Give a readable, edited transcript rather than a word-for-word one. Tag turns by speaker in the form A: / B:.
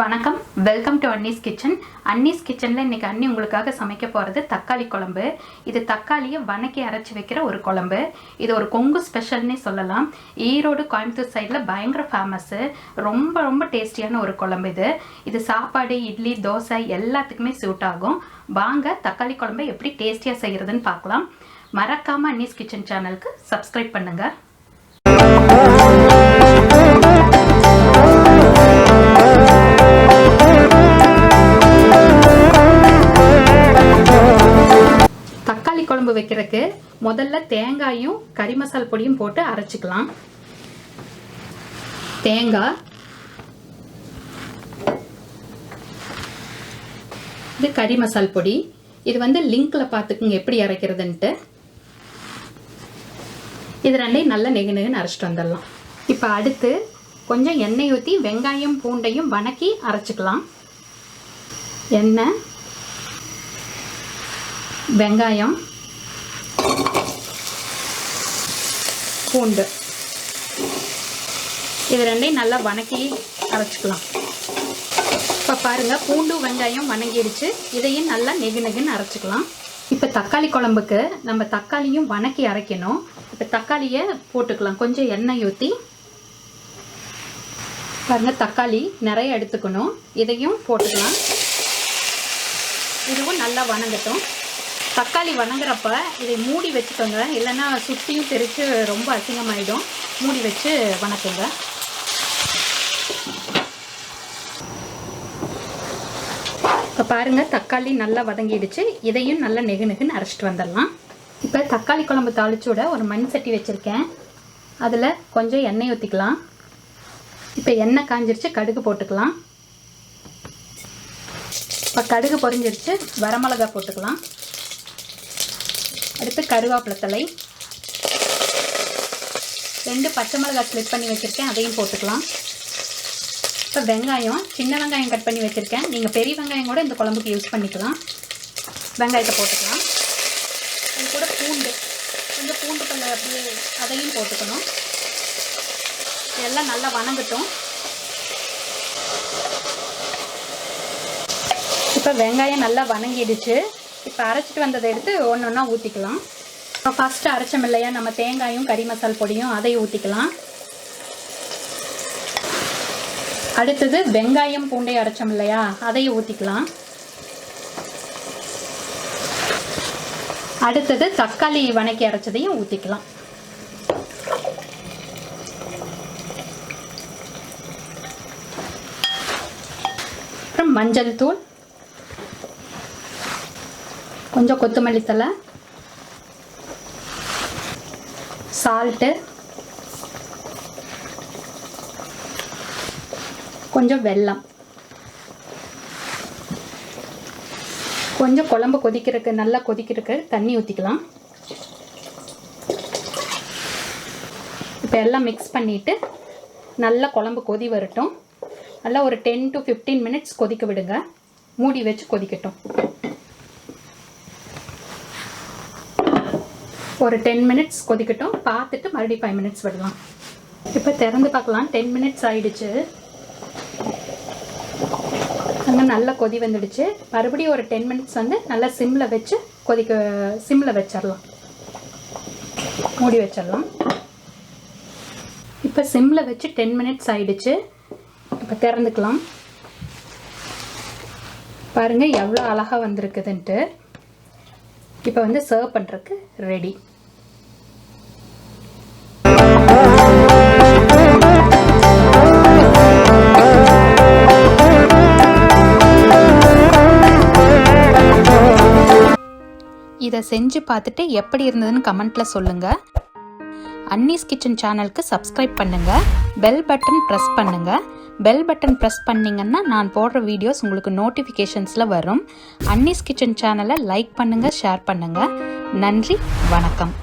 A: வணக்கம், welcome to Annie's kitchen. Annie's கிச்சனில் இன்றைக்கி அண்ணி உங்களுக்காக சமைக்க போகிறது தக்காளி குழம்பு. இது தக்காளியை வணக்கி அரைச்சி வைக்கிற ஒரு குழம்பு. இது ஒரு கொங்கு ஸ்பெஷல்னே சொல்லலாம். ஈரோடு, கோயம்புத்தூர் சைடில் பயங்கர ஃபேமஸ்ஸு. ரொம்ப ரொம்ப டேஸ்டியான ஒரு குழம்பு இது. இது சாப்பாடு, இட்லி, தோசை எல்லாத்துக்குமே சூட் ஆகும். வாங்க தக்காளி குழம்பை எப்படி டேஸ்டியாக செய்கிறதுன்னு பார்க்கலாம். மறக்காமல் அன்னீஸ் கிச்சன் சேனலுக்கு சப்ஸ்கிரைப் பண்ணுங்கள். குழம்பு வைக்கிறதுக்கு முதல்ல தேங்காயும் கறி மசால் பொடியும் போட்டு அரைச்சிக்கலாம். தேங்காய், இது கறி மசால் பொடி. இது வந்து லிங்க்ல பார்த்துக்குங்க எப்படி அரைக்கிறதுன்ட்டு. இது ரெண்டையும் நல்லா நெகுன்னு அரைச்சிட்டு வந்துடலாம். இப்போ அடுத்து கொஞ்சம் எண்ணெய் ஊற்றி வெங்காயம் பூண்டையும் வணக்கி அரைச்சிக்கலாம். எண்ணெய், வெங்காயம், பூண்டு, இது ரெண்டையும் நல்லா வணக்கி அரைச்சிக்கலாம். இப்போ பாருங்கள், பூண்டு வெங்காயம் வணங்கிடுச்சு. இதையும் நல்லா நெகுன்னு அரைச்சிக்கலாம். இப்போ தக்காளி குழம்புக்கு நம்ம தக்காளியும் வணக்கி அரைக்கணும். இப்போ தக்காளியை போட்டுக்கலாம். கொஞ்சம் எண்ணெய் ஊற்றி பாருங்கள், தக்காளி நிறைய எடுத்துக்கணும். இதையும் போட்டுக்கலாம். இதுவும் நல்லா வணங்கட்டும். தக்காளி வணங்குறப்ப இதை மூடி வச்சுக்கோங்க, இல்லைன்னா சுற்றியும் தெரித்து ரொம்ப அசிங்கமாயிடும். மூடி வச்சு வணக்குங்க. இப்போ பாருங்கள், தக்காளி நல்லா வதங்கிடுச்சு. இதையும் நல்லா நெகுன்னு அரைச்சிட்டு வந்துடலாம். இப்போ தக்காளி குழம்பு தாளிச்சோட ஒரு மண் சட்டி வச்சுருக்கேன். அதில் கொஞ்சம் எண்ணெய் ஊற்றிக்கலாம். இப்போ எண்ணெய் காஞ்சிருச்சு, கடுகு போட்டுக்கலாம். இப்போ கடுகு பொரிஞ்சிருச்சு, வரமிளகா போட்டுக்கலாம். அடுத்து கருவேப்பிலை தழை, 2 பச்சை மிளகாய் ஸ்லிப் பண்ணி வச்சுருக்கேன், அதையும் போட்டுக்கலாம். இப்போ வெங்காயம், சின்ன வெங்காயம் கட் பண்ணி வச்சுருக்கேன். நீங்கள் பெரிய வெங்காயம் கூட இந்த குழம்புக்கு யூஸ் பண்ணிக்கலாம். வெங்காயத்தை போட்டுக்கலாம். அது கூட பூண்டு, கொஞ்சம் பூண்டு பல்ல அப்படியே அதையும் போட்டுக்கணும். எல்லாம் நல்லா வணங்கட்டும். இப்போ வெங்காயம் நல்லா வணங்கிடுச்சு. இப்போ அரைச்சிட்டு வந்ததை எடுத்து ஒன்று ஒன்றா ஊற்றிக்கலாம். இப்போ ஃபஸ்ட்டு அரைச்சோம் இல்லையா நம்ம தேங்காயும் கறி மசால் பொடியும், அதையும் ஊற்றிக்கலாம். அடுத்தது வெங்காயம் பூண்டையும் அரைச்சோம் இல்லையா, அதையும் ஊற்றிக்கலாம். அடுத்தது தக்காளி வணக்கி அரைச்சதையும் ஊற்றிக்கலாம். அப்புறம் மஞ்சள் தூள், கொஞ்சம் கொத்தமல்லி தழை, சால்ட்டு, கொஞ்சம் வெல்லம், கொஞ்சம் குழம்பு கொதிக்கிறதுக்கு நல்லா கொதிக்கிறதுக்கு தண்ணி ஊற்றிக்கலாம். இப்போ எல்லாம் மிக்ஸ் பண்ணிவிட்டு நல்லா குழம்பு கொதி வரட்டும். நல்லா ஒரு 10 to 15 மினிட்ஸ் கொதிக்க விடுங்க. மூடி வச்சு கொதிக்கட்டும். ஒரு 10 மினிட்ஸ் கொதிக்கட்டும். பார்த்துட்டு மறுபடியும் 5 மினிட்ஸ் விடலாம். இப்போ திறந்து பார்க்கலாம். 10 மினிட்ஸ் ஆகிடுச்சு. அங்கே நல்லா கொதி வந்துடுச்சு. மறுபடியும் ஒரு 10 மினிட்ஸ் வந்து நல்லா சிம்மில் வச்சு சிம்மில் வச்சிடலாம். மூடி வச்சிடலாம். இப்போ சிம்மில் வச்சு 10 மினிட்ஸ் ஆகிடுச்சு. இப்போ திறந்துக்கலாம். பாருங்கள் எவ்வளோ அழகாக வந்திருக்குதுன்ட்டு. இப்போ வந்து சர்வ் பண்ணுறதுக்கு ரெடி. இதை செஞ்சு பார்த்துட்டு எப்படி இருந்ததுன்னு கமெண்ட்டில் சொல்லுங்கள். அன்னீஸ் கிச்சன் சேனலுக்கு சப்ஸ்கிரைப் பண்ணுங்கள். பெல் பட்டன் ப்ரெஸ் பண்ணுங்கள். பெல் பட்டன் ப்ரெஸ் பண்ணிங்கன்னா நான் போடுற வீடியோஸ் உங்களுக்கு நோட்டிஃபிகேஷன்ஸில் வரும். அன்னீஸ் கிச்சன் சேனலை லைக் பண்ணுங்கள், ஷேர் பண்ணுங்கள். நன்றி, வணக்கம்.